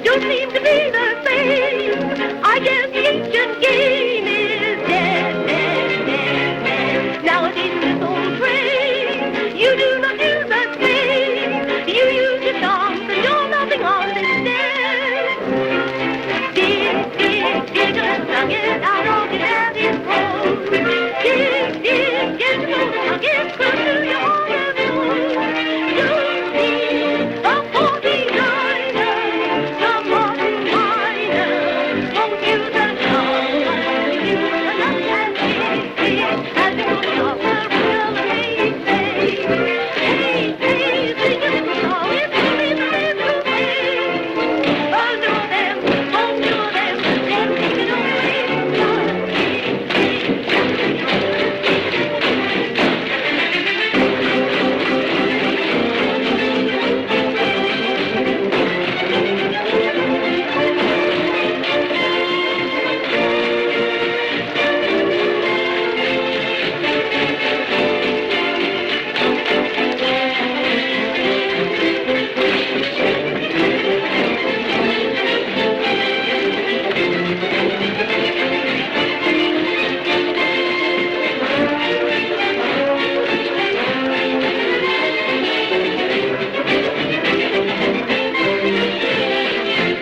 don't seem to be the same. I guess the ancient game is dead, dead, dead, dead. Nowadays in this old train, you do not use a spade. You use your thumbs and you're nothing on this dead. Dig, dig, dig, let's get out of the abbey road. Dig, dig, get your soul and get through to your heart and soul. You see the 49er, the modern miner. Won't use a thumb, use a nut and dig, as it goes off the railway say. Hey, hey, sing a little song, it's only the little thing. Under them, under them, them taking away.